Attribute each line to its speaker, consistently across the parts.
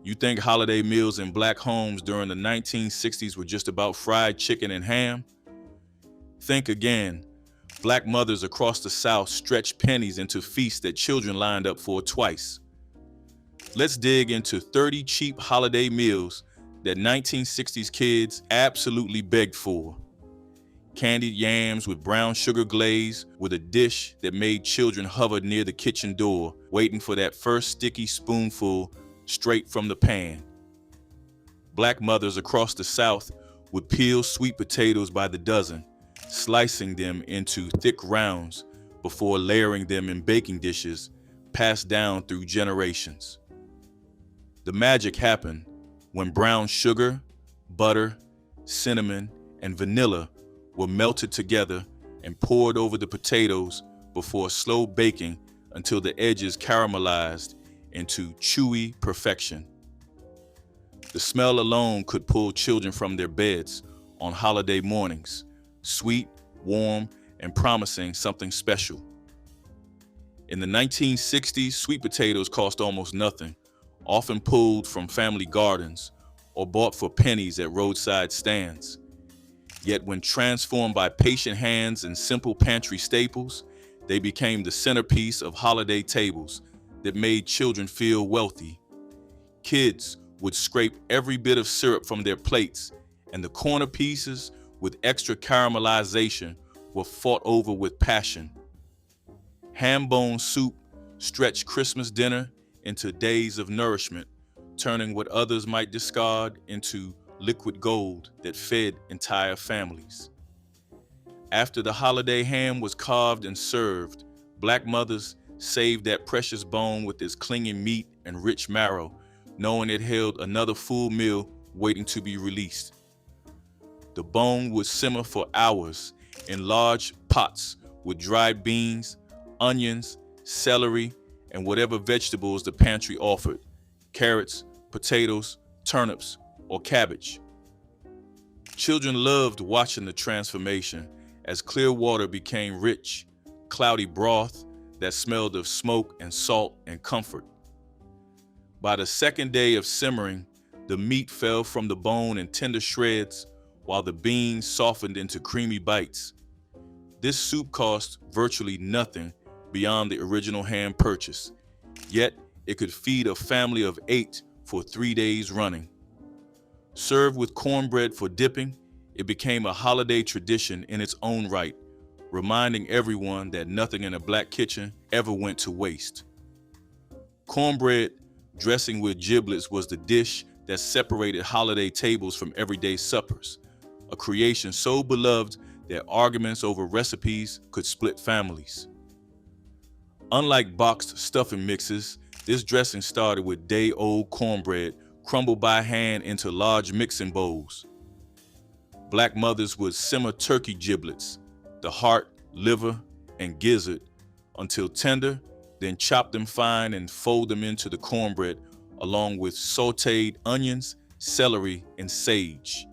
Speaker 1: You think holiday meals in black homes during the 1960s were just about fried chicken and ham? Think again. Black mothers across the South stretched pennies into feasts that children lined up for twice. Let's dig into 30 cheap holiday meals that 1960s kids absolutely begged for. Candied yams with brown sugar glaze with a dish that made children hover near the kitchen door, waiting for that first sticky spoonful straight from the pan. Black mothers across the South would peel sweet potatoes by the dozen, slicing them into thick rounds before layering them in baking dishes passed down through generations. The magic happened when brown sugar, butter, cinnamon, and vanilla were melted together and poured over the potatoes before slow baking until the edges caramelized into chewy perfection. The smell alone could pull children from their beds on holiday mornings, sweet, warm, and promising something special. In the 1960s, sweet potatoes cost almost nothing, often pulled from family gardens or bought for pennies at roadside stands. Yet when transformed by patient hands and simple pantry staples, they became the centerpiece of holiday tables that made children feel wealthy. Kids would scrape every bit of syrup from their plates, and the corner pieces with extra caramelization were fought over with passion. Ham bone soup stretched Christmas dinner into days of nourishment, turning what others might discard into liquid gold that fed entire families. After the holiday ham was carved and served, black mothers saved that precious bone with its clinging meat and rich marrow, knowing it held another full meal waiting to be released. The bone would simmer for hours in large pots with dried beans, onions, celery, and whatever vegetables the pantry offered: carrots, potatoes, turnips, or cabbage. Children loved watching the transformation as clear water became rich, cloudy broth that smelled of smoke and salt and comfort. By the second day of simmering, the meat fell from the bone in tender shreds, while the beans softened into creamy bites. This soup cost virtually nothing beyond the original ham purchase, yet it could feed a family of 8 for 3 days running. Served with cornbread for dipping, it became a holiday tradition in its own right, reminding everyone that nothing in a black kitchen ever went to waste. Cornbread dressing with giblets was the dish that separated holiday tables from everyday suppers, a creation so beloved that arguments over recipes could split families. Unlike boxed stuffing mixes, this dressing started with day-old cornbread crumbled by hand into large mixing bowls. Black mothers would simmer turkey giblets, the heart, liver, and gizzard, until tender, then chop them fine and fold them into the cornbread along with sauteed onions, celery, and sage.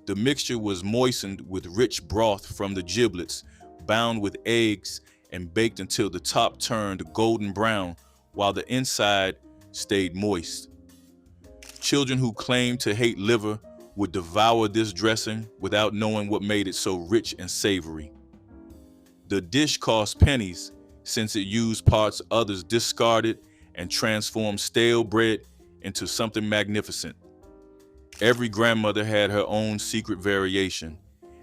Speaker 1: The mixture was moistened with rich broth from the giblets, bound with eggs, and baked until the top turned golden brown while the inside stayed moist. Children who claimed to hate liver would devour this dressing without knowing what made it so rich and savory. The dish cost pennies since it used parts others discarded and transformed stale bread into something magnificent. Every grandmother had her own secret variation,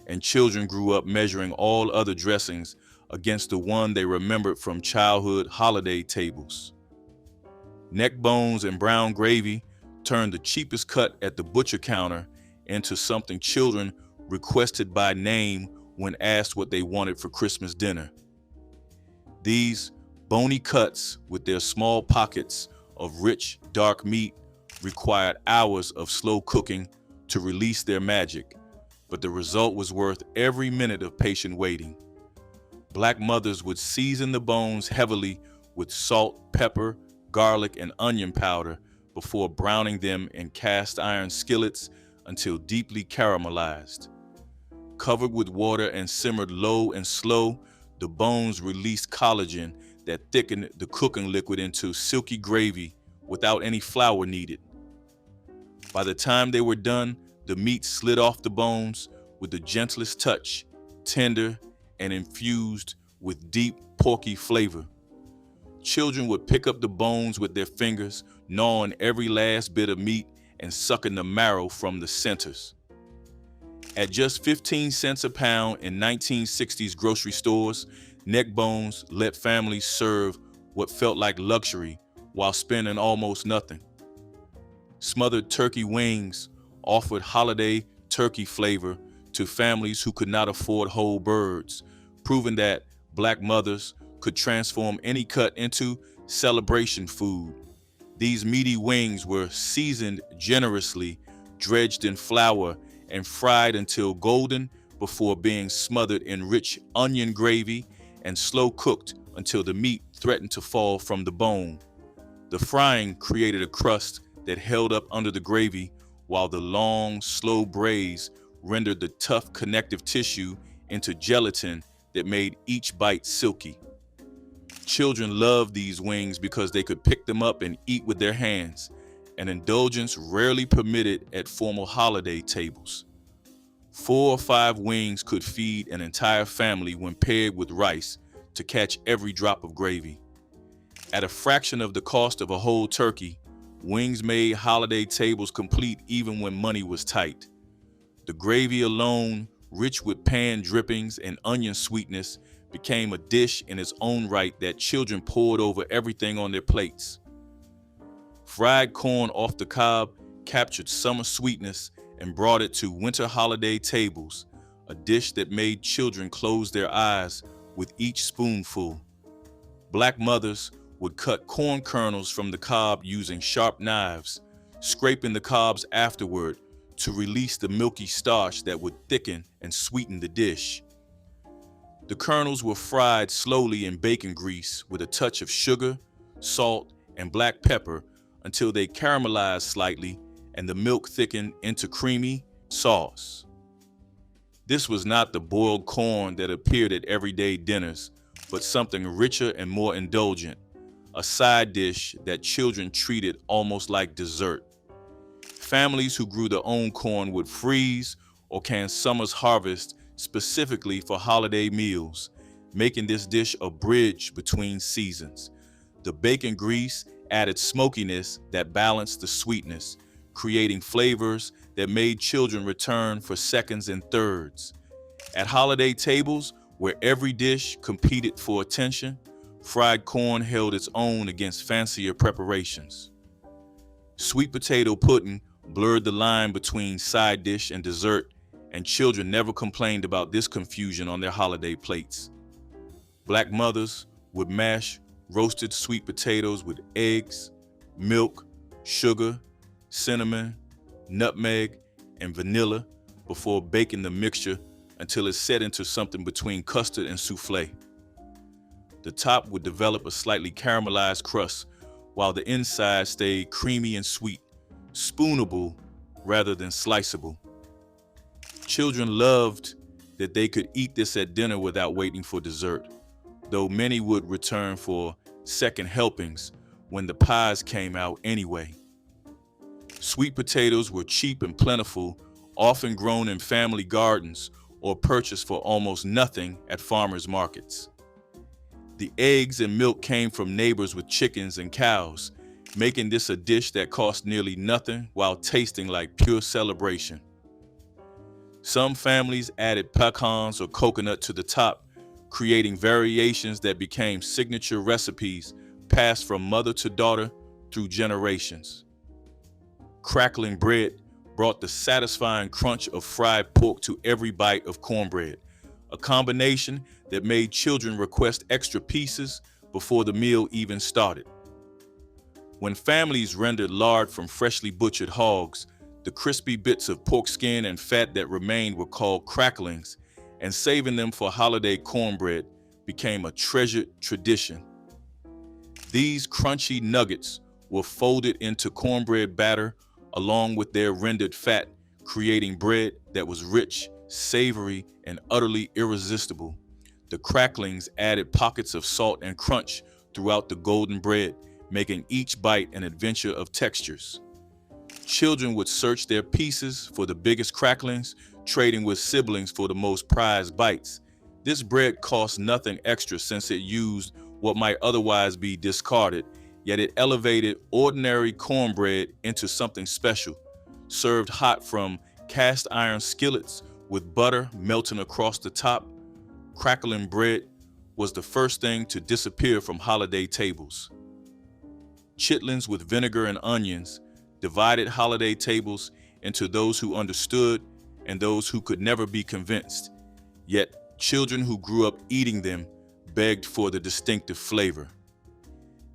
Speaker 1: and children grew up measuring all other dressings against the one they remembered from childhood holiday tables. Neckbones and brown gravy turned the cheapest cut at the butcher counter into something children requested by name when asked what they wanted for Christmas dinner. These bony cuts with their small pockets of rich, dark meat required hours of slow cooking to release their magic, but the result was worth every minute of patient waiting. Black mothers would season the bones heavily with salt, pepper, garlic, and onion powder before browning them in cast iron skillets until deeply caramelized. Covered with water and simmered low and slow, the bones released collagen that thickened the cooking liquid into silky gravy without any flour needed. By the time they were done, the meat slid off the bones with the gentlest touch, tender and infused with deep porky flavor. Children would pick up the bones with their fingers, gnawing every last bit of meat and sucking the marrow from the centers. At just 15 cents a pound in 1960s grocery stores, Neckbones let families serve what felt like luxury while spending almost nothing. Smothered turkey wings offered holiday turkey flavor to families who could not afford whole birds, proving that Black mothers could transform any cut into celebration food. These meaty wings were seasoned generously, dredged in flour, and fried until golden before being smothered in rich onion gravy and slow cooked until the meat threatened to fall from the bone. The frying created a crust that held up under the gravy, while the long, slow braise rendered the tough connective tissue into gelatin that made each bite silky. Children loved these wings because they could pick them up and eat with their hands, an indulgence rarely permitted at formal holiday tables. 4 or 5 wings could feed an entire family when paired with rice to catch every drop of gravy. At a fraction of the cost of a whole turkey, wings made holiday tables complete even when money was tight. The gravy alone, rich with pan drippings and onion sweetness, became a dish in its own right that children poured over everything on their plates. Fried corn off the cob captured summer sweetness and brought it to winter holiday tables, a dish that made children close their eyes with each spoonful. Black mothers would cut corn kernels from the cob using sharp knives, scraping the cobs afterward to release the milky starch that would thicken and sweeten the dish. The kernels were fried slowly in bacon grease with a touch of sugar, salt, and black pepper until they caramelized slightly and the milk thickened into creamy sauce. This was not the boiled corn that appeared at everyday dinners, but something richer and more indulgent, a side dish that children treated almost like dessert. Families who grew their own corn would freeze or can summer's harvest specifically for holiday meals, making this dish a bridge between seasons. The bacon grease added smokiness that balanced the sweetness, creating flavors that made children return for seconds and thirds. At holiday tables, where every dish competed for attention, fried corn held its own against fancier preparations. Sweet potato pudding blurred the line between side dish and dessert, and children never complained about this confusion on their holiday plates. Black mothers would mash roasted sweet potatoes with eggs, milk, sugar, cinnamon, nutmeg, and vanilla before baking the mixture until it set into something between custard and souffle. The top would develop a slightly caramelized crust, while the inside stayed creamy and sweet, spoonable rather than sliceable. Children loved that they could eat this at dinner without waiting for dessert, though many would return for second helpings when the pies came out anyway. Sweet potatoes were cheap and plentiful, often grown in family gardens or purchased for almost nothing at farmers' markets. The eggs and milk came from neighbors with chickens and cows, making this a dish that cost nearly nothing while tasting like pure celebration. Some families added pecans or coconut to the top, creating variations that became signature recipes passed from mother to daughter through generations. Crackling bread brought the satisfying crunch of fried pork to every bite of cornbread, a combination that made children request extra pieces before the meal even started. When families rendered lard from freshly butchered hogs, the crispy bits of pork skin and fat that remained were called cracklings, and saving them for holiday cornbread became a treasured tradition. These crunchy nuggets were folded into cornbread batter along with their rendered fat, creating bread that was rich, savory, and utterly irresistible. The cracklings added pockets of salt and crunch throughout the golden bread, making each bite an adventure of textures. Children would search their pieces for the biggest cracklings, trading with siblings for the most prized bites. This bread cost nothing extra since it used what might otherwise be discarded, yet it elevated ordinary cornbread into something special, served hot from cast iron skillets with butter melting across the top. Crackling bread was the first thing to disappear from holiday tables. Chitlins with vinegar and onions divided holiday tables into those who understood and those who could never be convinced. Yet children who grew up eating them begged for the distinctive flavor.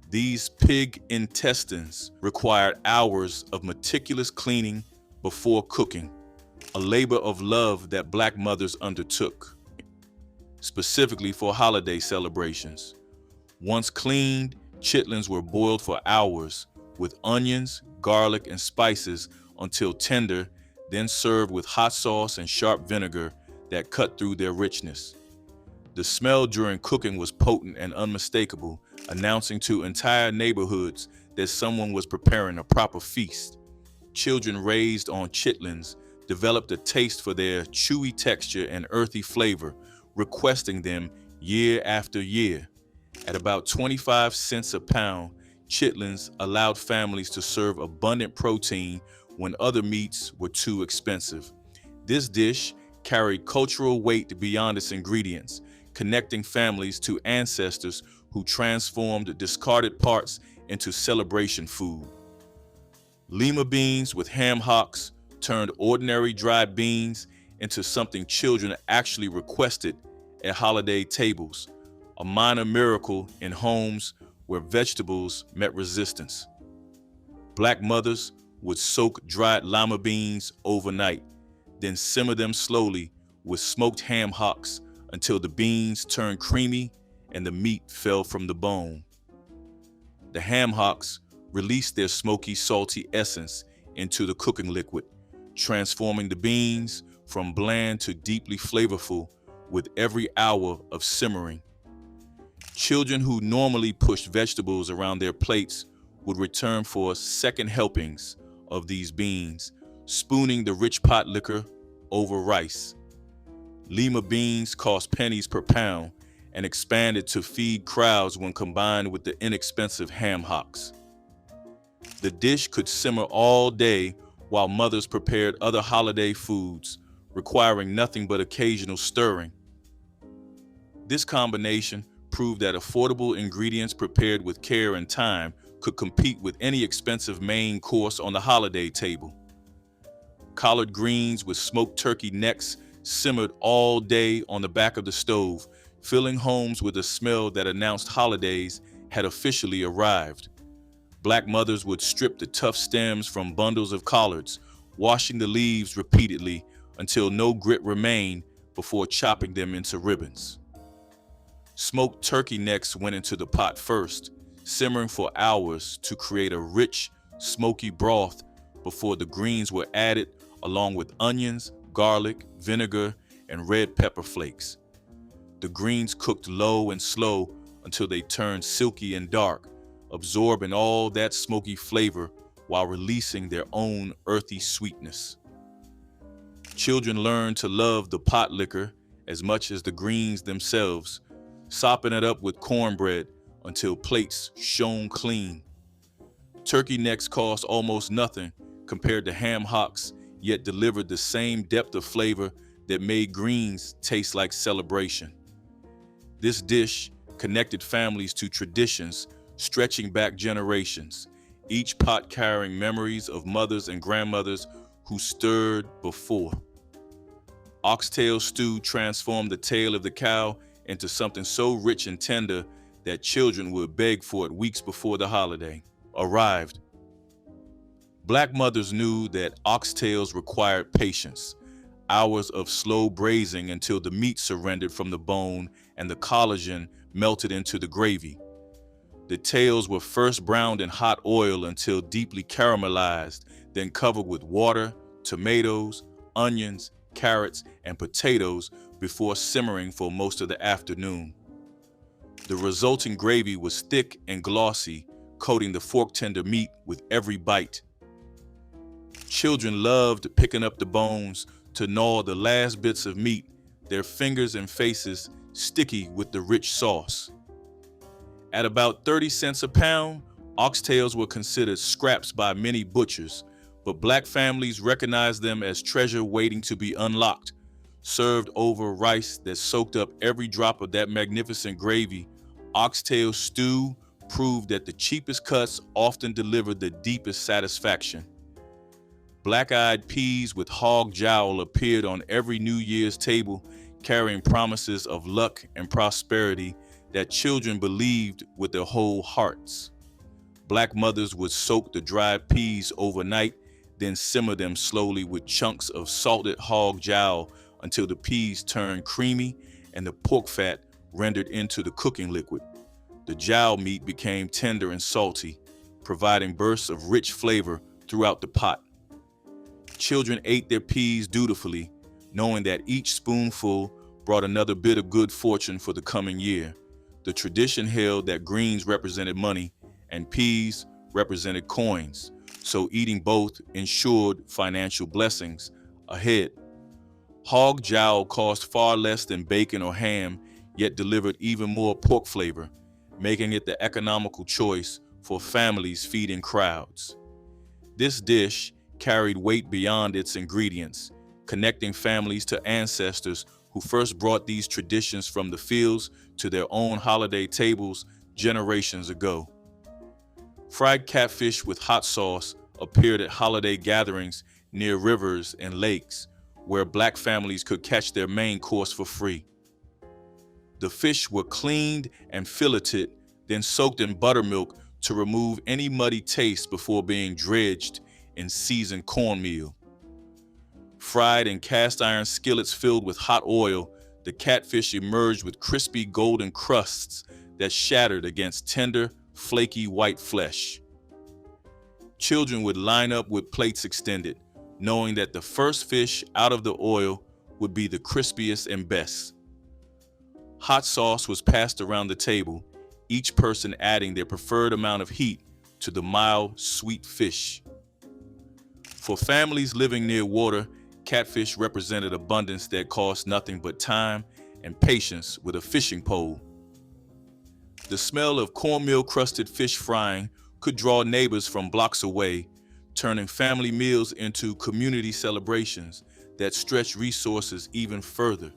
Speaker 1: These pig intestines required hours of meticulous cleaning before cooking, a labor of love that Black mothers undertook, specifically for holiday celebrations. Once cleaned, chitlins were boiled for hours with onions, garlic, and spices until tender, then served with hot sauce and sharp vinegar that cut through their richness. The smell during cooking was potent and unmistakable, announcing to entire neighborhoods that someone was preparing a proper feast. Children raised on chitlins developed a taste for their chewy texture and earthy flavor, requesting them year after year. At about 25 cents a pound, chitlins allowed families to serve abundant protein when other meats were too expensive. This dish carried cultural weight beyond its ingredients, connecting families to ancestors who transformed discarded parts into celebration food. Lima beans with ham hocks turned ordinary dried beans into something children actually requested at holiday tables, a minor miracle in homes where vegetables met resistance. Black mothers would soak dried lima beans overnight, then simmer them slowly with smoked ham hocks until the beans turned creamy and the meat fell from the bone. The ham hocks released their smoky, salty essence into the cooking liquid, transforming the beans from bland to deeply flavorful with every hour of simmering. Children who normally pushed vegetables around their plates would return for second helpings of these beans, spooning the rich potlikker over rice. Lima beans cost pennies per pound and expanded to feed crowds when combined with the inexpensive ham hocks. The dish could simmer all day while mothers prepared other holiday foods, requiring nothing but occasional stirring. This combination proved that affordable ingredients prepared with care and time could compete with any expensive main course on the holiday table. Collard greens with smoked turkey necks simmered all day on the back of the stove, filling homes with a smell that announced holidays had officially arrived. Black mothers would strip the tough stems from bundles of collards, washing the leaves repeatedly until no grit remained before chopping them into ribbons. Smoked turkey necks went into the pot first, simmering for hours to create a rich, smoky broth before the greens were added along with onions, garlic, vinegar, and red pepper flakes. The greens cooked low and slow until they turned silky and dark, absorbing all that smoky flavor while releasing their own earthy sweetness. Children learned to love the potlikker as much as the greens themselves, sopping it up with cornbread until plates shone clean. Turkey necks cost almost nothing compared to ham hocks, yet delivered the same depth of flavor that made greens taste like celebration. This dish connected families to traditions stretching back generations, each pot carrying memories of mothers and grandmothers who stirred before. Oxtail stew transformed the tail of the cow into something so rich and tender that children would beg for it weeks before the holiday arrived. Black mothers knew that oxtails required patience, hours of slow braising until the meat surrendered from the bone and the collagen melted into the gravy. The tails were first browned in hot oil until deeply caramelized, then covered with water, tomatoes, onions, carrots, and potatoes before simmering for most of the afternoon. The resulting gravy was thick and glossy, coating the fork-tender meat with every bite. Children loved picking up the bones to gnaw the last bits of meat, their fingers and faces sticky with the rich sauce. At about 30 cents a pound, oxtails were considered scraps by many butchers, but black families recognized them as treasure waiting to be unlocked, served over rice that soaked up every drop of that magnificent gravy. Oxtail stew proved that the cheapest cuts often delivered the deepest satisfaction. Black-eyed peas with hog jowl appeared on every New Year's table, carrying promises of luck and prosperity that children believed with their whole hearts. Black mothers would soak the dried peas overnight, then simmer them slowly with chunks of salted hog jowl until the peas turned creamy and the pork fat rendered into the cooking liquid. The jowl meat became tender and salty, providing bursts of rich flavor throughout the pot. Children ate their peas dutifully, knowing that each spoonful brought another bit of good fortune for the coming year. The tradition held that greens represented money and peas represented coins, so eating both ensured financial blessings ahead. Hog jowl cost far less than bacon or ham, yet delivered even more pork flavor, making it the economical choice for families feeding crowds. This dish carried weight beyond its ingredients, connecting families to ancestors who first brought these traditions from the fields to their own holiday tables generations ago. Fried catfish with hot sauce appeared at holiday gatherings near rivers and lakes, where black families could catch their main course for free. The fish were cleaned and filleted, then soaked in buttermilk to remove any muddy taste before being dredged in seasoned cornmeal. Fried in cast iron skillets filled with hot oil, the catfish emerged with crispy golden crusts that shattered against tender, flaky white flesh. Children would line up with plates extended, knowing that the first fish out of the oil would be the crispiest and best. Hot sauce was passed around the table, each person adding their preferred amount of heat to the mild, sweet fish. For families living near water, catfish represented abundance that cost nothing but time and patience with a fishing pole. The smell of cornmeal-crusted fish frying could draw neighbors from blocks away, turning family meals into community celebrations that stretched resources even further.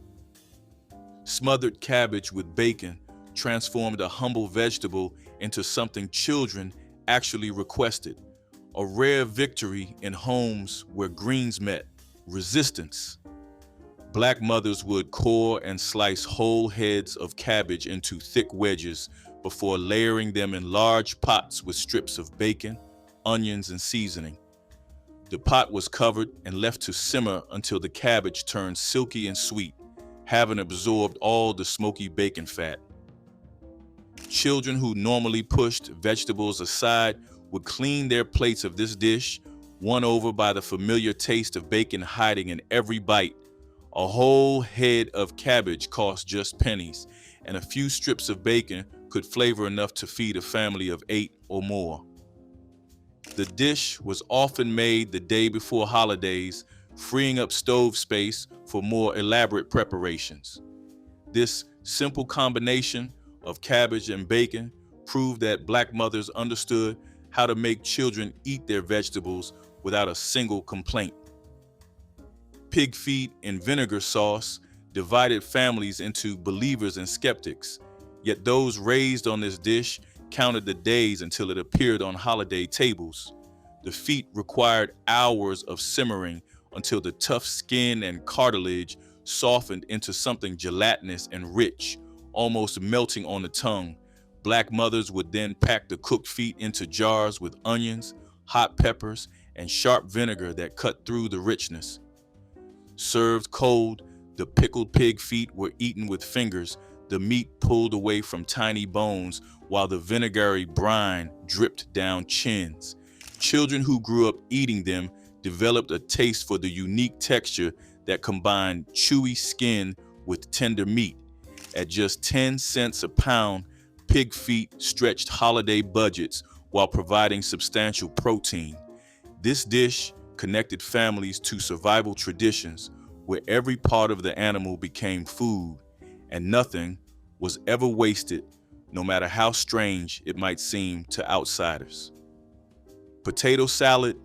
Speaker 1: Smothered cabbage with bacon transformed a humble vegetable into something children actually requested, a rare victory in homes where greens met resistance. Black mothers would core and slice whole heads of cabbage into thick wedges before layering them in large pots with strips of bacon, onions, and seasoning. The pot was covered and left to simmer until the cabbage turned silky and sweet, having absorbed all the smoky bacon fat. Children who normally pushed vegetables aside would clean their plates of this dish, won over by the familiar taste of bacon hiding in every bite. A whole head of cabbage cost just pennies, and a few strips of bacon could flavor enough to feed a family of 8 or more. The dish was often made the day before holidays, freeing up stove space for more elaborate preparations. This simple combination of cabbage and bacon proved that black mothers understood how to make children eat their vegetables without a single complaint. Pig feet in vinegar sauce divided families into believers and skeptics, yet those raised on this dish counted the days until it appeared on holiday tables. The feet required hours of simmering until the tough skin and cartilage softened into something gelatinous and rich, almost melting on the tongue. Black mothers would then pack the cooked feet into jars with onions, hot peppers, and sharp vinegar that cut through the richness. Served cold, the pickled pig feet were eaten with fingers, the meat pulled away from tiny bones while the vinegary brine dripped down chins. Children who grew up eating them developed a taste for the unique texture that combined chewy skin with tender meat. At just 10 cents a pound, pig feet stretched holiday budgets while providing substantial protein. This dish connected families to survival traditions where every part of the animal became food and nothing was ever wasted, no matter how strange it might seem to outsiders. Potato salad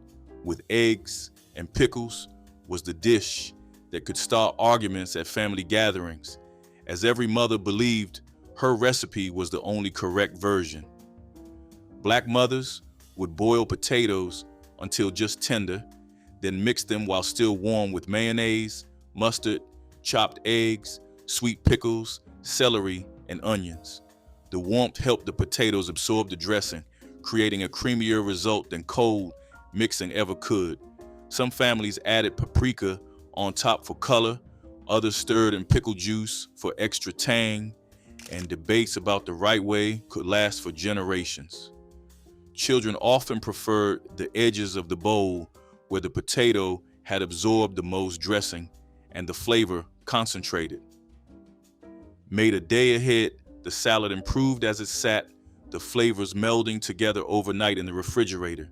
Speaker 1: with eggs and pickles was the dish that could start arguments at family gatherings, as every mother believed her recipe was the only correct version. Black mothers would boil potatoes until just tender, then mix them while still warm with mayonnaise, mustard, chopped eggs, sweet pickles, celery, and onions. The warmth helped the potatoes absorb the dressing, creating a creamier result than cold mixing ever could. Some families added paprika on top for color, others stirred in pickle juice for extra tang, and debates about the right way could last for generations. Children often preferred the edges of the bowl where the potato had absorbed the most dressing and the flavor concentrated. Made a day ahead, the salad improved as it sat, the flavors melding together overnight in the refrigerator.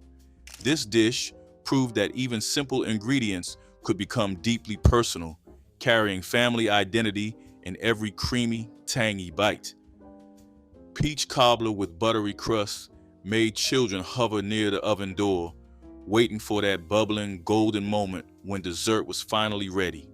Speaker 1: This dish proved that even simple ingredients could become deeply personal, carrying family identity in every creamy, tangy bite. Peach cobbler with buttery crust made children hover near the oven door, waiting for that bubbling, golden moment when dessert was finally ready.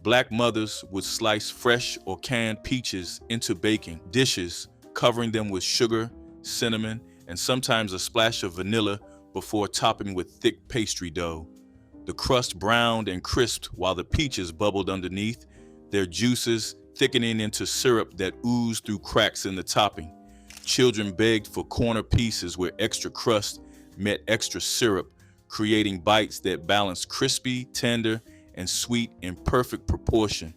Speaker 1: Black mothers would slice fresh or canned peaches into baking dishes, covering them with sugar, cinnamon, and sometimes a splash of vanilla before topping with thick pastry dough. The crust browned and crisped while the peaches bubbled underneath, their juices thickening into syrup that oozed through cracks in the topping. Children begged for corner pieces where extra crust met extra syrup, creating bites that balanced crispy, tender, and sweet in perfect proportion.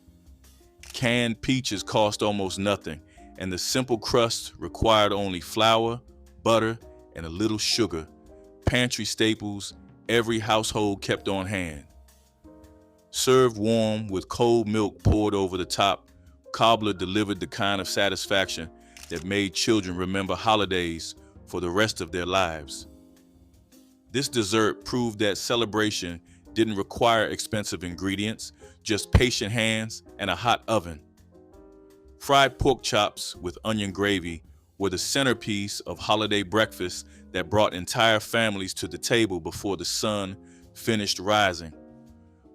Speaker 1: Canned peaches cost almost nothing, and the simple crust required only flour, butter, and a little sugar. Pantry staples every household kept on hand. Served warm with cold milk poured over the top, cobbler delivered the kind of satisfaction that made children remember holidays for the rest of their lives. This dessert proved that celebration didn't require expensive ingredients, just patient hands and a hot oven. Fried pork chops with onion gravy were the centerpiece of holiday breakfast that brought entire families to the table before the sun finished rising.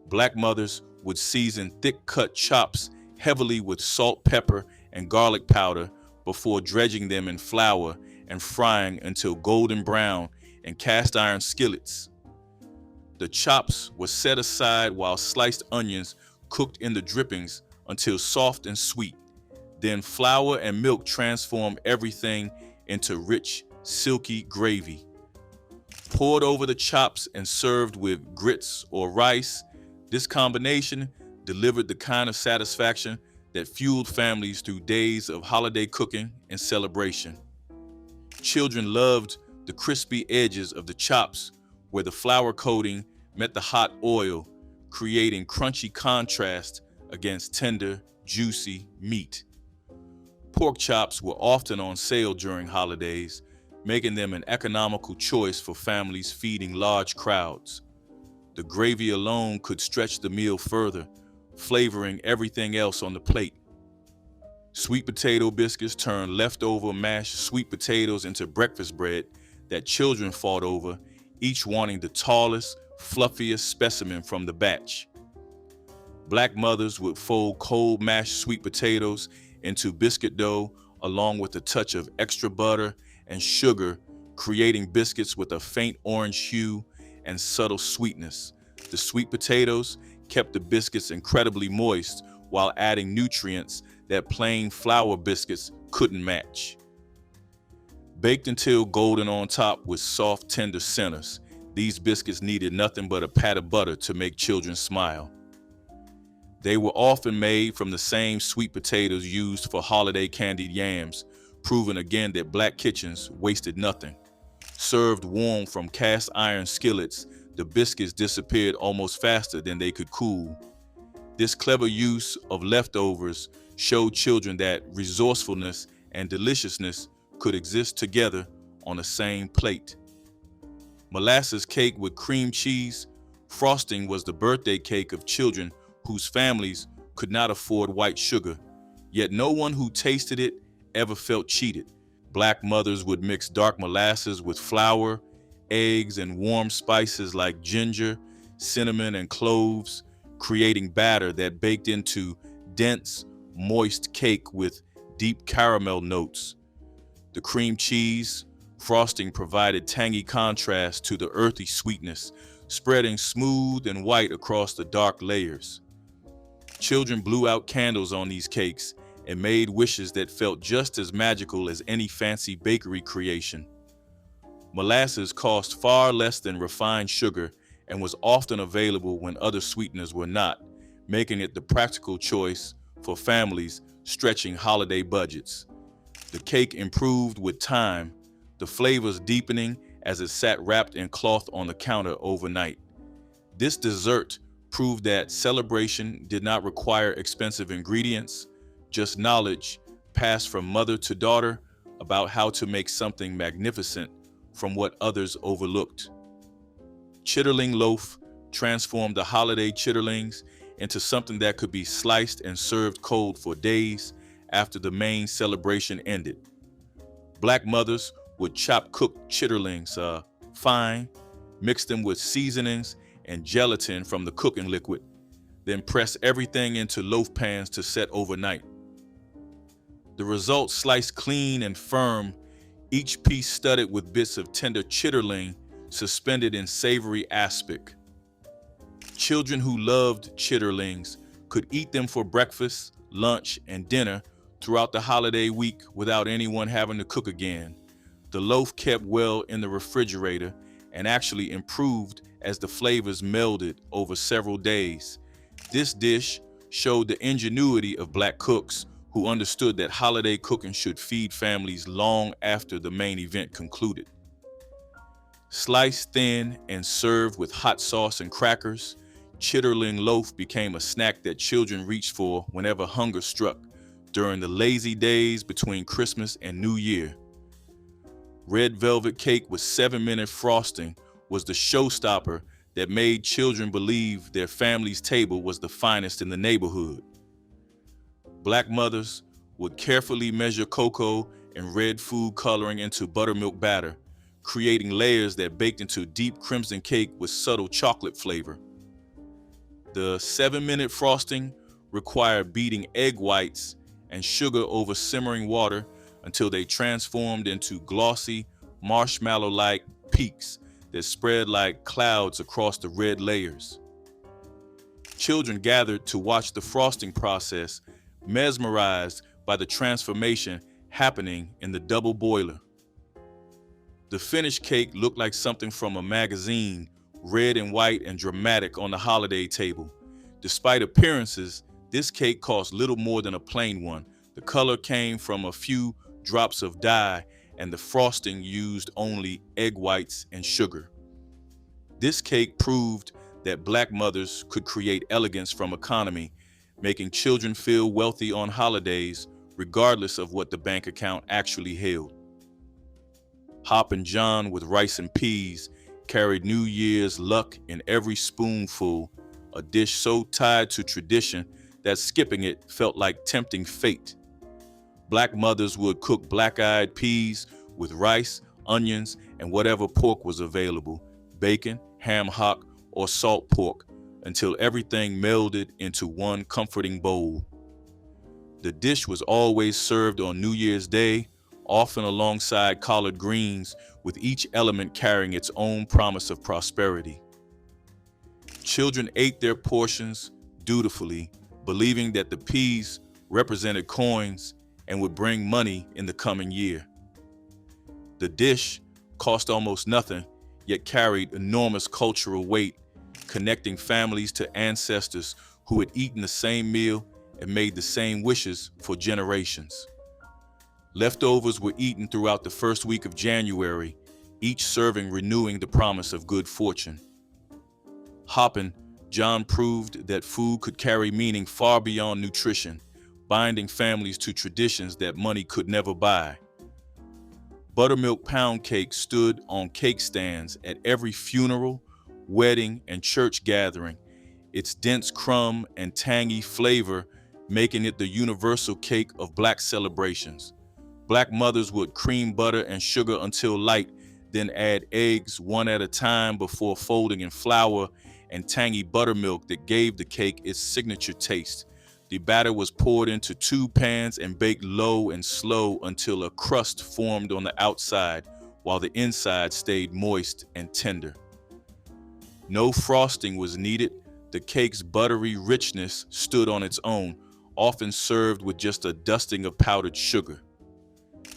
Speaker 1: Black mothers would season thick-cut chops heavily with salt, pepper, and garlic powder before dredging them in flour and frying until golden brown in cast iron skillets. The chops were set aside while sliced onions cooked in the drippings until soft and sweet. Then flour and milk transformed everything into rich, silky gravy. Poured over the chops and served with grits or rice, this combination delivered the kind of satisfaction that fueled families through days of holiday cooking and celebration. Children loved the crispy edges of the chops where the flour coating met the hot oil, creating crunchy contrast against tender, juicy meat. Pork chops were often on sale during holidays, making them an economical choice for families feeding large crowds. The gravy alone could stretch the meal further, flavoring everything else on the plate. Sweet potato biscuits turned leftover mashed sweet potatoes into breakfast bread that children fought over, each wanting the tallest, fluffiest specimen from the batch. Black mothers would fold cold mashed sweet potatoes into biscuit dough along with a touch of extra butter and sugar, creating biscuits with a faint orange hue and subtle sweetness. The sweet potatoes kept the biscuits incredibly moist while adding nutrients that plain flour biscuits couldn't match. Baked until golden on top with soft, tender centers, these biscuits needed nothing but a pat of butter to make children smile. They were often made from the same sweet potatoes used for holiday candied yams, proving again that black kitchens wasted nothing. Served warm from cast iron skillets, the biscuits disappeared almost faster than they could cool. This clever use of leftovers showed children that resourcefulness and deliciousness could exist together on the same plate. Molasses cake with cream cheese. Frosting was the birthday cake of children whose families could not afford white sugar, yet no one who tasted it ever felt cheated. Black mothers would mix dark molasses with flour, eggs, and warm spices like ginger, cinnamon, and cloves, creating batter that baked into dense, moist cake with deep caramel notes. The cream cheese frosting provided tangy contrast to the earthy sweetness, spreading smooth and white across the dark layers. Children blew out candles on these cakes and made wishes that felt just as magical as any fancy bakery creation. Molasses cost far less than refined sugar and was often available when other sweeteners were not, making it the practical choice for families stretching holiday budgets. The cake improved with time, the flavors deepening as it sat wrapped in cloth on the counter overnight. This dessert proved that celebration did not require expensive ingredients, just knowledge passed from mother to daughter about how to make something magnificent from what others overlooked. Chitterling loaf transformed the holiday chitterlings into something that could be sliced and served cold for days after the main celebration ended. Black mothers would chop cooked chitterlings fine, mix them with seasonings and gelatin from the cooking liquid, then press everything into loaf pans to set overnight. The result sliced clean and firm, each piece studded with bits of tender chitterling suspended in savory aspic. Children who loved chitterlings could eat them for breakfast, lunch, and dinner throughout the holiday week without anyone having to cook again. The loaf kept well in the refrigerator and actually improved as the flavors melded over several days. This dish showed the ingenuity of Black cooks who understood that holiday cooking should feed families long after the main event concluded. Sliced thin and served with hot sauce and crackers, chitterling loaf became a snack that children reached for whenever hunger struck during the lazy days between Christmas and New Year. Red velvet cake with 7-minute frosting was the showstopper that made children believe their family's table was the finest in the neighborhood. Black mothers would carefully measure cocoa and red food coloring into buttermilk batter, creating layers that baked into deep crimson cake with subtle chocolate flavor. The 7-minute frosting required beating egg whites and sugar over simmering water until they transformed into glossy, marshmallow-like peaks that spread like clouds across the red layers. Children gathered to watch the frosting process, mesmerized by the transformation happening in the double boiler. The finished cake looked like something from a magazine, red and white and dramatic on the holiday table. Despite appearances, this cake cost little more than a plain one. The color came from a few drops of dye, and the frosting used only egg whites and sugar. This cake proved that Black mothers could create elegance from economy, making children feel wealthy on holidays, regardless of what the bank account actually held. Hoppin John with rice and peas carried New Year's luck in every spoonful, a dish so tied to tradition that skipping it felt like tempting fate. Black mothers would cook black-eyed peas with rice, onions, and whatever pork was available, bacon, ham hock, or salt pork, until everything melded into one comforting bowl. The dish was always served on New Year's Day, often alongside collard greens, with each element carrying its own promise of prosperity. Children ate their portions dutifully, believing that the peas represented coins and would bring money in the coming year. The dish cost almost nothing, yet carried enormous cultural weight, connecting families to ancestors who had eaten the same meal and made the same wishes for generations. Leftovers were eaten throughout the first week of January, each serving renewing the promise of good fortune. Hoppin John proved that food could carry meaning far beyond nutrition, binding families to traditions that money could never buy. Buttermilk pound cake stood on cake stands at every funeral, wedding, and church gathering, its dense crumb and tangy flavor making it the universal cake of Black celebrations. Black mothers would cream butter and sugar until light, then add eggs one at a time before folding in flour and tangy buttermilk that gave the cake its signature taste. The batter was poured into 2 pans and baked low and slow until a crust formed on the outside, while the inside stayed moist and tender. No frosting was needed. The cake's buttery richness stood on its own, often served with just a dusting of powdered sugar.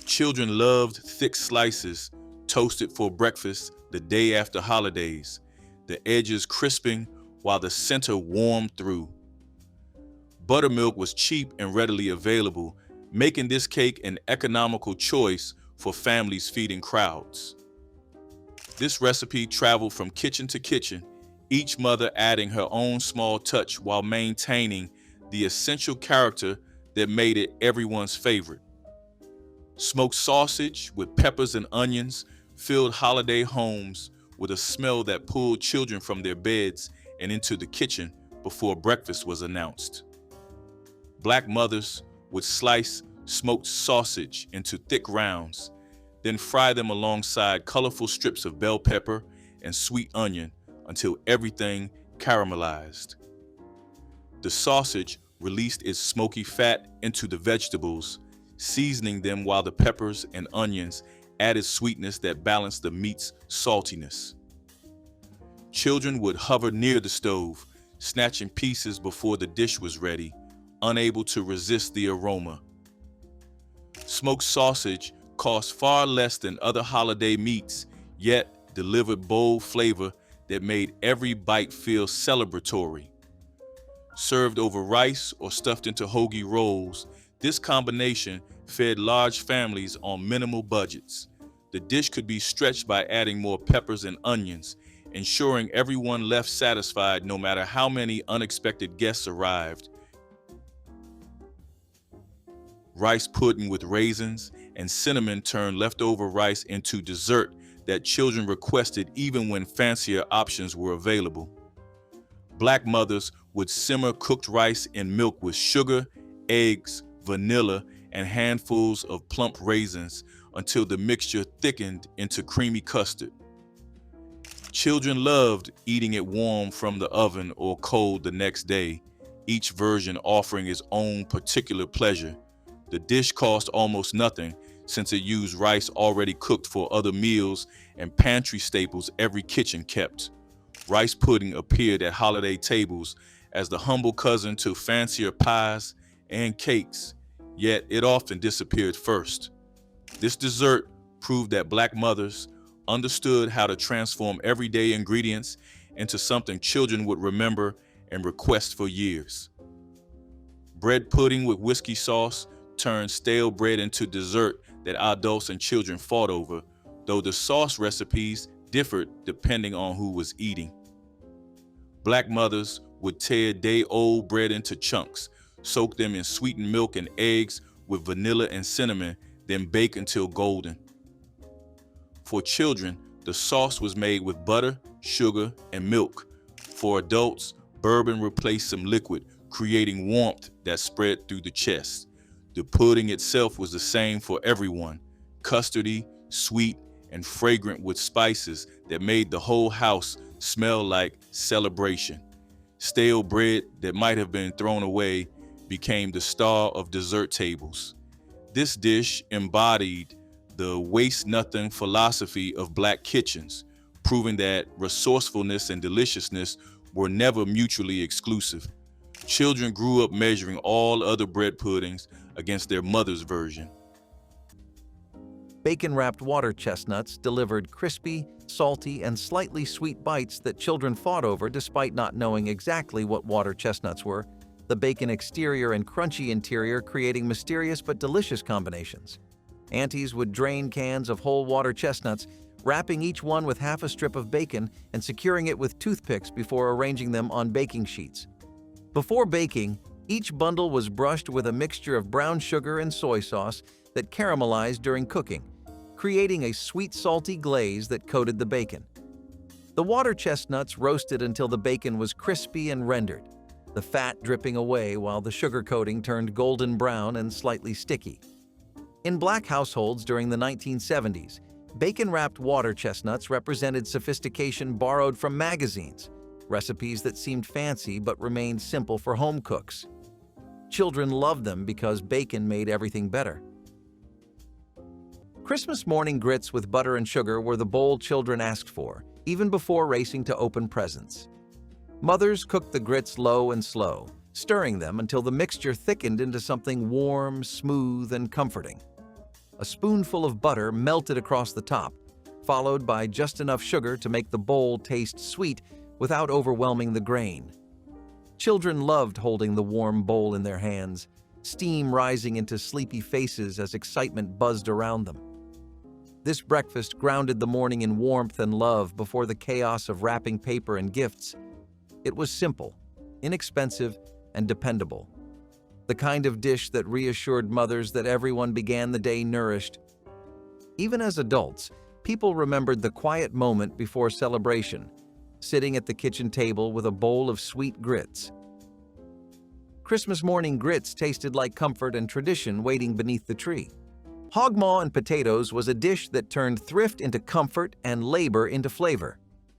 Speaker 1: Children loved thick slices, toasted for breakfast the day after holidays, the edges crisping while the center warmed through. Buttermilk was cheap and readily available, making this cake an economical choice for families feeding crowds. This recipe traveled from kitchen to kitchen, each mother adding her own small touch while maintaining the essential character that made it everyone's favorite. Smoked sausage with peppers and onions filled holiday homes with a smell that pulled children from their beds and into the kitchen before breakfast was announced. Black mothers would slice smoked sausage into thick rounds, then fry them alongside colorful strips of bell pepper and sweet onion until everything caramelized. The sausage released its smoky fat into the vegetables, seasoning them while the peppers and onions added sweetness that balanced the meat's saltiness. Children would hover near the stove, snatching pieces before the dish was ready, unable to resist the aroma. Smoked sausage cost far less than other holiday meats, yet delivered bold flavor that made every bite feel celebratory. Served over rice or stuffed into hoagie rolls, this combination fed large families on minimal budgets. The dish could be stretched by adding more peppers and onions, ensuring everyone left satisfied no matter how many unexpected guests arrived. Rice pudding with raisins and cinnamon turned leftover rice into dessert that children requested even when fancier options were available. Black mothers would simmer cooked rice in milk with sugar, eggs, vanilla, and handfuls of plump raisins until the mixture thickened into creamy custard. Children loved eating it warm from the oven or cold the next day, each version offering its own particular pleasure. The dish cost almost nothing since it used rice already cooked for other meals and pantry staples every kitchen kept. Rice pudding appeared at holiday tables as the humble cousin to fancier pies and cakes, yet it often disappeared first. This dessert proved that Black mothers understood how to transform everyday ingredients into something children would remember and request for years. Bread pudding with whiskey sauce turned stale bread into dessert that adults and children fought over, though the sauce recipes differed depending on who was eating. Black mothers would tear day-old bread into chunks, soak them in sweetened milk and eggs with vanilla and cinnamon, then bake until golden. For children, the sauce was made with butter, sugar, and milk. For adults, bourbon replaced some liquid, creating warmth that spread through the chest. The pudding itself was the same for everyone, custardy, sweet, and fragrant with spices that made the whole house smell like celebration. Stale bread that might have been thrown away became the star of dessert tables. This dish embodied the waste-nothing philosophy of Black kitchens, proving that resourcefulness and deliciousness were never mutually exclusive. Children grew up measuring all other bread puddings against their mother's version.
Speaker 2: Bacon-wrapped water chestnuts delivered crispy, salty, and slightly sweet bites that children fought over despite not knowing exactly what water chestnuts were, the bacon exterior and crunchy interior creating mysterious but delicious combinations. Aunties would drain cans of whole water chestnuts, wrapping each one with half a strip of bacon and securing it with toothpicks before arranging them on baking sheets. Before baking, each bundle was brushed with a mixture of brown sugar and soy sauce that caramelized during cooking, creating a sweet salty glaze that coated the bacon. The water chestnuts roasted until the bacon was crispy and rendered, the fat dripping away while the sugar coating turned golden brown and slightly sticky. In Black households during the 1970s, bacon-wrapped water chestnuts represented sophistication borrowed from magazines, recipes that seemed fancy but remained simple for home cooks. Children loved them because bacon made everything better. Christmas morning grits with butter and sugar were the bowl children asked for, even before racing to open presents. Mothers cooked the grits low and slow, stirring them until the mixture thickened into something warm, smooth, and comforting. A spoonful of butter melted across the top, followed by just enough sugar to make the bowl taste sweet without overwhelming the grain. Children loved holding the warm bowl in their hands, steam rising into sleepy faces as excitement buzzed around them. This breakfast grounded the morning in warmth and love before the chaos of wrapping paper and gifts. It was simple, inexpensive, and dependable. The kind of dish that reassured mothers that everyone began the day nourished. Even as adults, people remembered the quiet moment before celebration, sitting at the kitchen table with a bowl of sweet grits. Christmas morning grits tasted like comfort and tradition waiting beneath the tree. Hog maw and potatoes was a dish that turned thrift into comfort and labor into flavor.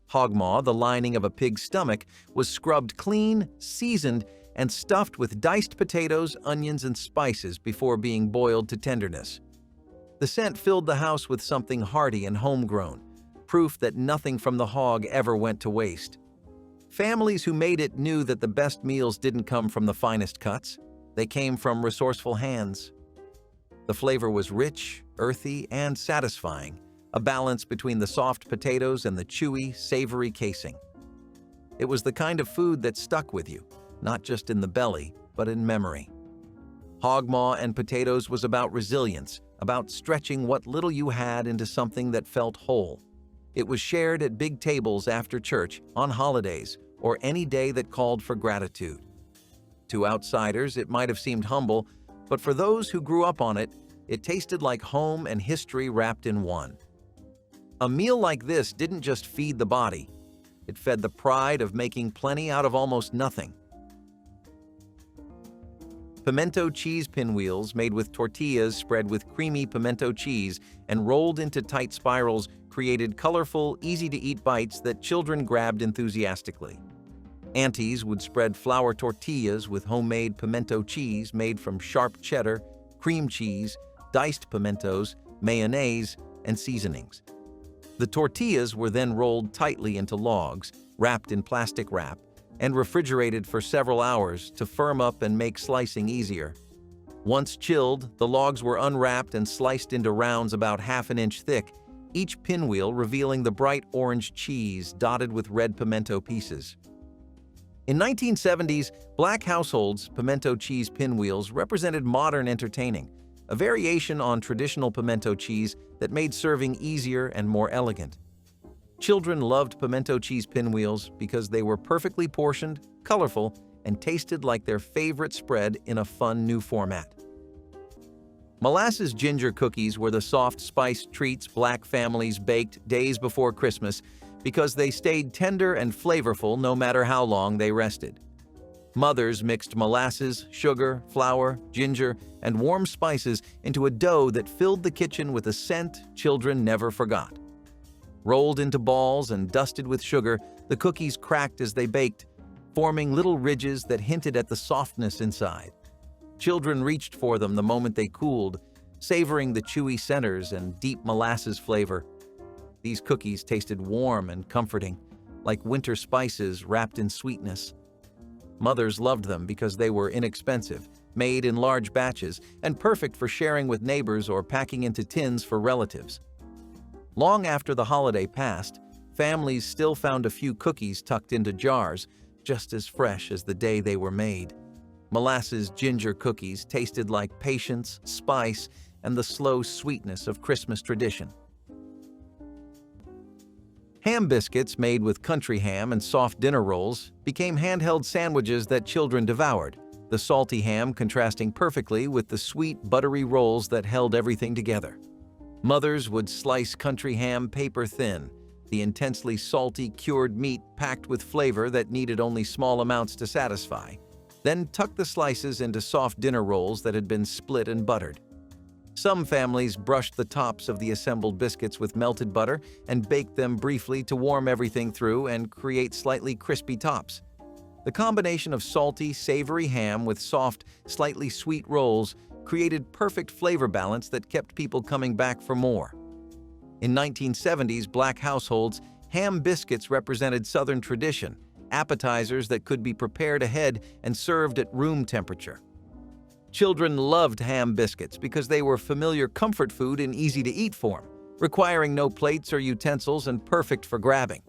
Speaker 2: Hog maw, the lining of a pig's stomach, was scrubbed clean, seasoned, and stuffed with diced potatoes, onions, and spices before being boiled to tenderness. The scent filled the house with something hearty and homegrown, proof that nothing from the hog ever went to waste. Families who made it knew that the best meals didn't come from the finest cuts. They came from resourceful hands. The flavor was rich, earthy, and satisfying, a balance between the soft potatoes and the chewy, savory casing. It was the kind of food that stuck with you, not just in the belly, but in memory. Hog maw and potatoes was about resilience, about stretching what little you had into something that felt whole. It was shared at big tables after church, on holidays, or any day that called for gratitude. To outsiders, it might have seemed humble, but for those who grew up on it, it tasted like home and history wrapped in one. A meal like this didn't just feed the body, it fed the pride of making plenty out of almost nothing. Pimento cheese pinwheels made with tortillas spread with creamy pimento cheese and rolled into tight spirals created colorful, easy-to-eat bites that children grabbed enthusiastically. Aunties would spread flour tortillas with homemade pimento cheese made from sharp cheddar, cream cheese, diced pimentos, mayonnaise, and seasonings. The tortillas were then rolled tightly into logs, wrapped in plastic wrap, and refrigerated for several hours to firm up and make slicing easier. Once chilled, the logs were unwrapped and sliced into rounds about half an inch thick, each pinwheel revealing the bright orange cheese dotted with red pimento pieces. In 1970s, Black households, pimento cheese pinwheels represented modern entertaining, a variation on traditional pimento cheese that made serving easier and more elegant. Children loved pimento cheese pinwheels because they were perfectly portioned, colorful, and tasted like their favorite spread in a fun new format. Molasses ginger cookies were the soft spiced treats Black families baked days before Christmas because they stayed tender and flavorful no matter how long they rested. Mothers mixed molasses, sugar, flour, ginger, and warm spices into a dough that filled the kitchen with a scent children never forgot. Rolled into balls and dusted with sugar, the cookies cracked as they baked, forming little ridges that hinted at the softness inside. Children reached for them the moment they cooled, savoring the chewy centers and deep molasses flavor. These cookies tasted warm and comforting, like winter spices wrapped in sweetness. Mothers loved them because they were inexpensive, made in large batches, and perfect for sharing with neighbors or packing into tins for relatives. Long after the holiday passed, families still found a few cookies tucked into jars, just as fresh as the day they were made. Molasses ginger cookies tasted like patience, spice, and the slow sweetness of Christmas tradition. Ham biscuits made with country ham and soft dinner rolls became handheld sandwiches that children devoured, the salty ham contrasting perfectly with the sweet, buttery rolls that held everything together. Mothers would slice country ham paper thin, the intensely salty, cured meat packed with flavor that needed only small amounts to satisfy. Then tuck the slices into soft dinner rolls that had been split and buttered. Some families brushed the tops of the assembled biscuits with melted butter and baked them briefly to warm everything through and create slightly crispy tops. The combination of salty, savory ham with soft, slightly sweet rolls created perfect flavor balance that kept people coming back for more. In 1970s Black households, ham biscuits represented Southern tradition, appetizers that could be prepared ahead and served at room temperature. Children loved ham biscuits because they were familiar comfort food in easy-to-eat form, requiring no plates or utensils and perfect for grabbing.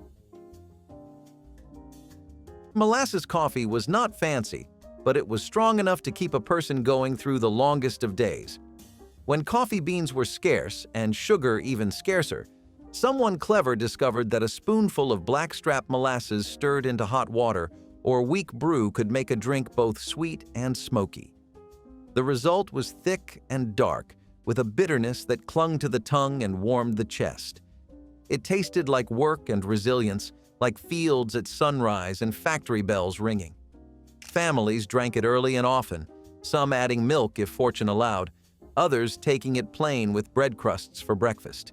Speaker 2: Molasses coffee was not fancy, but it was strong enough to keep a person going through the longest of days. When coffee beans were scarce and sugar even scarcer, someone clever discovered that a spoonful of blackstrap molasses stirred into hot water or weak brew could make a drink both sweet and smoky. The result was thick and dark, with a bitterness that clung to the tongue and warmed the chest. It tasted like work and resilience, like fields at sunrise and factory bells ringing. Families drank it early and often, some adding milk if fortune allowed, others taking it plain with bread crusts for breakfast.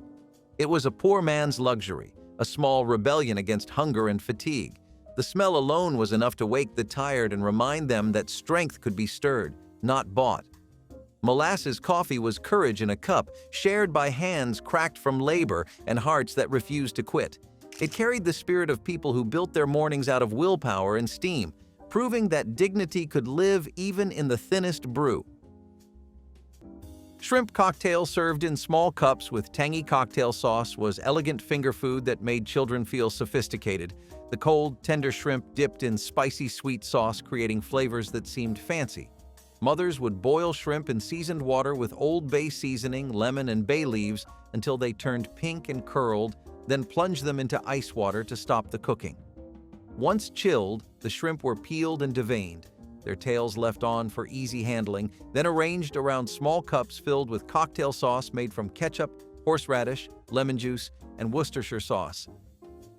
Speaker 2: It was a poor man's luxury, a small rebellion against hunger and fatigue. The smell alone was enough to wake the tired and remind them that strength could be stirred, not bought. Molasses coffee was courage in a cup, shared by hands cracked from labor and hearts that refused to quit. It carried the spirit of people who built their mornings out of willpower and steam, proving that dignity could live even in the thinnest brew. Shrimp cocktail served in small cups with tangy cocktail sauce was elegant finger food that made children feel sophisticated. The cold, tender shrimp dipped in spicy sweet sauce, creating flavors that seemed fancy. Mothers would boil shrimp in seasoned water with Old Bay seasoning, lemon, and bay leaves until they turned pink and curled, then plunge them into ice water to stop the cooking. Once chilled, the shrimp were peeled and deveined, their tails left on for easy handling, then arranged around small cups filled with cocktail sauce made from ketchup, horseradish, lemon juice, and Worcestershire sauce.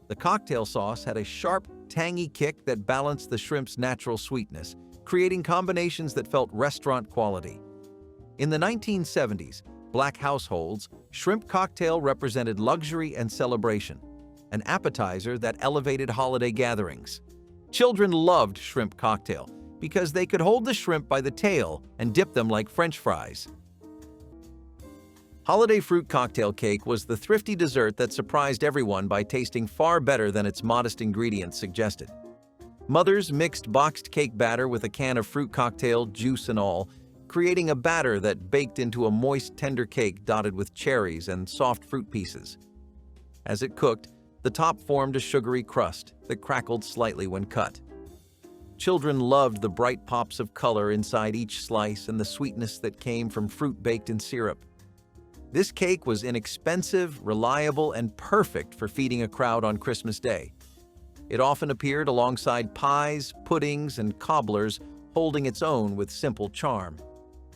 Speaker 2: The cocktail sauce had a sharp, tangy kick that balanced the shrimp's natural sweetness, creating combinations that felt restaurant quality. In the 1970s, Black households, shrimp cocktail represented luxury and celebration, an appetizer that elevated holiday gatherings. Children loved shrimp cocktail because they could hold the shrimp by the tail and dip them like French fries. Holiday fruit cocktail cake was the thrifty dessert that surprised everyone by tasting far better than its modest ingredients suggested. Mothers mixed boxed cake batter with a can of fruit cocktail, juice and all, creating a batter that baked into a moist, tender cake dotted with cherries and soft fruit pieces. As it cooked, the top formed a sugary crust that crackled slightly when cut. Children loved the bright pops of color inside each slice and the sweetness that came from fruit baked in syrup. This cake was inexpensive, reliable, and perfect for feeding a crowd on Christmas Day. It often appeared alongside pies, puddings, and cobblers, holding its own with simple charm.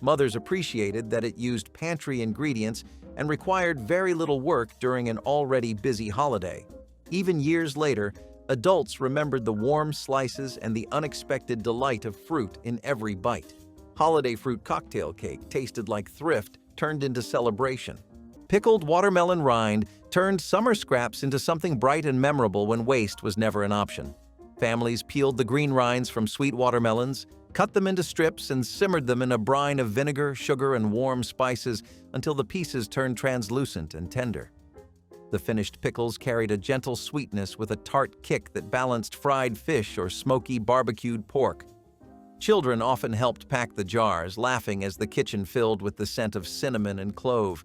Speaker 2: Mothers appreciated that it used pantry ingredients and required very little work during an already busy holiday. Even years later, adults remembered the warm slices and the unexpected delight of fruit in every bite. Holiday fruit cocktail cake tasted like thrift turned into celebration. Pickled watermelon rind turned summer scraps into something bright and memorable when waste was never an option. Families peeled the green rinds from sweet watermelons, cut them into strips, and simmered them in a brine of vinegar, sugar, and warm spices until the pieces turned translucent and tender. The finished pickles carried a gentle sweetness with a tart kick that balanced fried fish or smoky barbecued pork. Children often helped pack the jars, laughing as the kitchen filled with the scent of cinnamon and clove.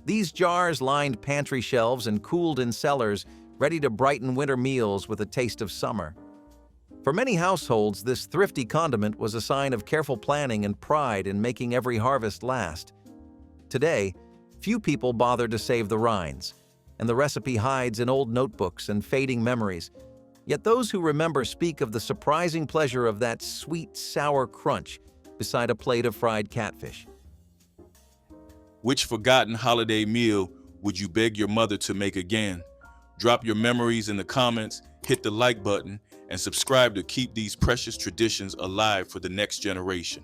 Speaker 2: These jars lined pantry shelves and cooled in cellars, ready to brighten winter meals with a taste of summer. For many households, this thrifty condiment was a sign of careful planning and pride in making every harvest last. Today, few people bother to save the rinds, and the recipe hides in old notebooks and fading memories. Yet those who remember speak of the surprising pleasure of that sweet, sour crunch beside a plate of fried catfish.
Speaker 1: Which forgotten holiday meal would you beg your mother to make again? Drop your memories in the comments, hit the like button, and subscribe to keep these precious traditions alive for the next generation.